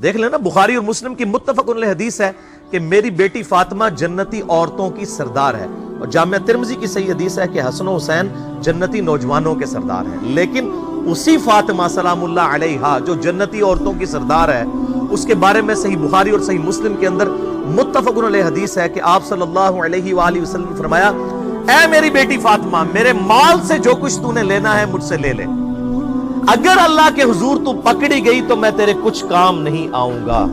دیکھ لینا بخاری اور مسلم کی متفق علیہ حدیث ہے کہ میری بیٹی فاطمہ جنتی عورتوں کی سردار ہے، اور جامعہ ترمذی کی صحیح حدیث ہے کہ حسن و حسین جنتی نوجوانوں کے سردار ہیں۔ لیکن اسی فاطمہ سلام اللہ علیہا جو جنتی عورتوں کی سردار ہے، اس کے بارے میں صحیح بخاری اور صحیح مسلم کے اندر متفق علیہ حدیث ہے کہ آپ صلی اللہ علیہ وآلہ وسلم نے فرمایا، اے میری بیٹی فاطمہ، میرے مال سے جو کچھ تو نے لینا ہے مجھ سے لے لے، اگر اللہ کے حضور تو پکڑی گئی تو میں تیرے کچھ کام نہیں آؤں گا،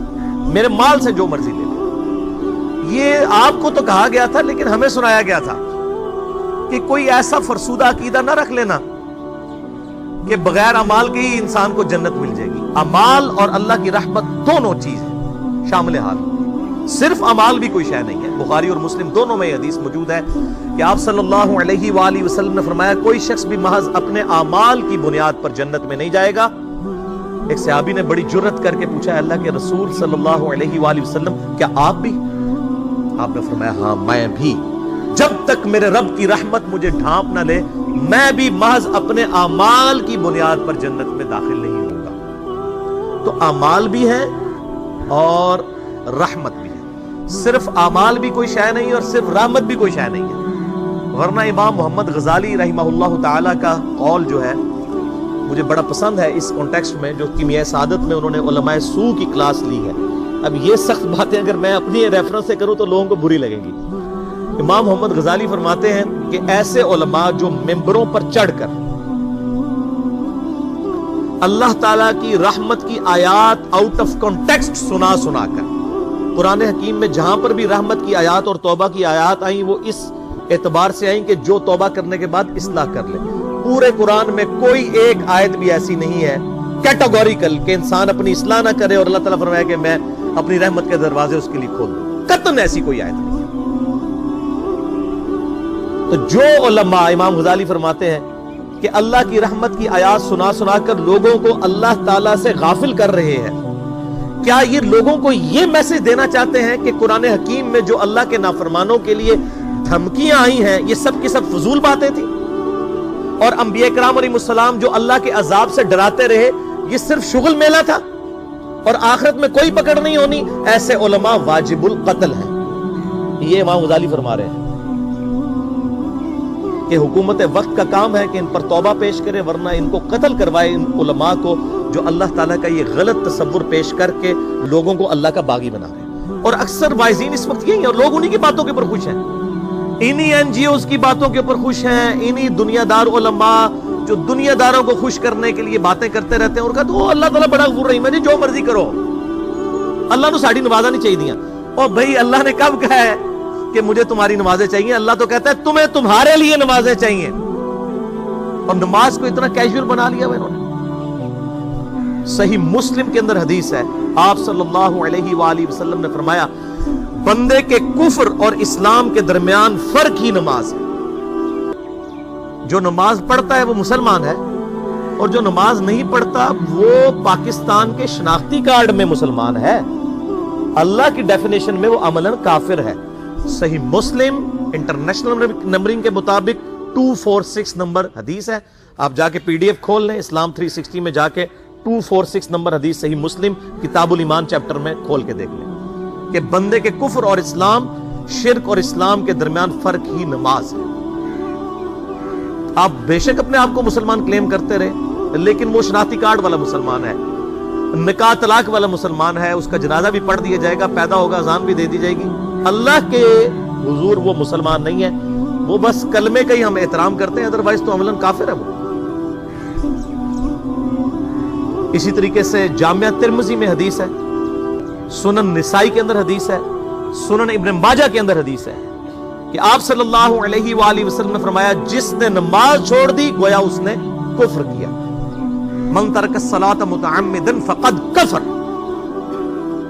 میرے مال سے جو مرضی لے لے۔ یہ آپ کو تو کہا گیا تھا، لیکن ہمیں سنایا گیا تھا کہ کوئی ایسا فرسودہ عقیدہ نہ رکھ لینا کہ بغیر اعمال کے ہی انسان کو جنت مل جائے گی۔ اعمال اور اللہ کی رحمت دونوں چیز ہیں شامل حال، صرف اعمال بھی کوئی شے نہیں ہے۔ بخاری اور مسلم دونوں میں یہ حدیث موجود ہے کہ آپ صلی اللہ علیہ وآلہ وسلم نے فرمایا، کوئی شخص بھی محض اپنے اعمال کی بنیاد پر جنت میں نہیں جائے گا۔ ایک صحابی نے بڑی جرت کر کے پوچھا، اللہ کے رسول صلی اللہ علیہ وآلہ وسلم، کیا آپ بھی؟ آپ نے فرمایا، ہاں میں بھی، جب تک میرے رب کی رحمت مجھے ڈھانپ نہ لے میں بھی محض اپنے اعمال کی بنیاد پر جنت میں داخل نہیں ہوں گا۔ تو اعمال بھی ہیں اور رحمت بھی ہے، صرف اعمال بھی کوئی شے نہیں اور صرف رحمت بھی کوئی شے نہیں ہے۔ ورنہ امام محمد غزالی رحمہ اللہ تعالی کا قول جو ہے مجھے بڑا پسند ہے اس کانٹیکسٹ میں، جو کیمیائے سعادت میں انہوں نے علماء سو کی کلاس لی ہے۔ اب یہ سخت باتیں اگر میں اپنی ریفرنس سے کروں تو لوگوں کو بری لگیں گی۔ امام محمد غزالی فرماتے ہیں کہ ایسے علماء جو ممبروں پر چڑھ کر اللہ تعالیٰ کی رحمت کی آیات آؤٹ آف کانٹیکسٹ سنا کر، قرآن حکیم میں جہاں پر بھی رحمت کی آیات اور توبہ کی آیات آئیں وہ اس اعتبار سے آئیں کہ جو توبہ کرنے کے بعد اصلاح کر لے۔ پورے قرآن میں کوئی ایک آیت بھی ایسی نہیں ہے کیٹیگوریکل کہ انسان اپنی اصلاح نہ کرے اور اللہ تعالیٰ فرمائے کہ میں اپنی رحمت کے دروازے اس کے لیے کھول دوں، قطعاً ایسی کوئی آیت نہیں۔ تو جو علماء، امام غزالی فرماتے ہیں کہ اللہ کی رحمت کی آیات سنا کر لوگوں کو اللہ تعالیٰ سے غافل کر رہے ہیں، کیا یہ لوگوں کو یہ میسج دینا چاہتے ہیں کہ قرآن حکیم میں جو اللہ کے نافرمانوں کے لیے دھمکیاں آئی ہیں یہ سب کی سب فضول باتیں تھیں، اور انبیاء کرام علیہ السلام جو اللہ کے عذاب سے ڈراتے رہے یہ صرف شغل میلہ تھا اور آخرت میں کوئی پکڑ نہیں ہونی؟ ایسے علماء واجب القتل ہیں۔ یہ امام غزالی فرما رہے ہیں کہ حکومت وقت کا کام ہے کہ ان پر توبہ پیش کرے، ورنہ ان کو قتل کروائے، ان علماء کو جو اللہ تعالیٰ کا یہ غلط تصور پیش کر کے لوگوں کو اللہ کا باغی بنا رہے ہیں۔ اور اکثر وائزین اس وقت یہی ہیں اور لوگ انہی کی باتوں کے اوپر خوش ہیں، انہی این جی اوز کی باتوں کے اوپر خوش ہیں، انہی دنیا دار علماء جو دنیا داروں کو خوش کرنے کے لیے باتیں کرتے رہتے ہیں اور کہتے ہیں اللہ تعالیٰ بڑا غفور رحیم ہے جی، جو مرضی کرو، اللہ نے ساڑھی نمازہ نہیں چاہیے دیا۔ اور بھائی اللہ نے کب کہا ہے کہ مجھے تمہاری نمازیں چاہیے؟ اللہ تو کہتا ہے تمہیں تمہارے لیے نمازیں چاہیے، اور نماز کو اتنا کیجول بنا لیا انہوں نے۔ صحیح مسلم کے اندر حدیث ہے، آپ صلی اللہ علیہ وآلہ وسلم نے فرمایا، بندے کے کفر اور اسلام کے درمیان فرق ہی نماز ہے۔ جو نماز پڑھتا ہے وہ مسلمان ہے، اور جو نماز نہیں پڑھتا وہ پاکستان کے شناختی کارڈ میں مسلمان ہے، اللہ کی ڈیفینیشن میں وہ عملاً کافر ہے۔ صحیح مسلم انٹرنیشنل نمبرنگ کے مطابق 246 نمبر حدیث ہے، آپ جا کے پی ڈی ایف کھول لیں، اسلام 360 میں جا کے 246 نمبر حدیث صحیح مسلم کتاب الایمان چیپٹر میں کھول کے دیکھ لیں کہ بندے کے کفر اور اسلام، شرک اور اسلام کے درمیان فرق ہی نماز ہے۔ آپ بے شک اپنے آپ کو مسلمان کلیم کرتے رہے، لیکن وہ شناختی کارڈ والا مسلمان ہے، نکاح طلاق والا مسلمان ہے، اس کا جنازہ بھی پڑھ دیا جائے گا، پیدا ہوگا اذان بھی دے دی جائے گی، اللہ کے حضور وہ مسلمان نہیں ہے، وہ بس کلمے کا ہی ہم احترام کرتے ہیں، ادروائز تو عملاً کافر ہے وہ۔ اسی طریقے سے جامعہ ترمذی میں حدیث ہے، سنن نسائی کے اندر حدیث ہے، سنن ابن ماجہ کے اندر حدیث ہے کہ آپ صلی اللہ علیہ وآلہ وسلم نے فرمایا، جس نے نماز چھوڑ دی گویا اس نے کفر کیا، من ترک الصلاۃ متعمدا فقد کفر۔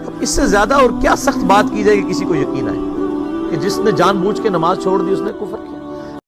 اب اس سے زیادہ اور کیا سخت بات کی جائے کہ کسی کو یقین آئے کہ جس نے جان بوجھ کے نماز چھوڑ دی اس نے کفر کیا۔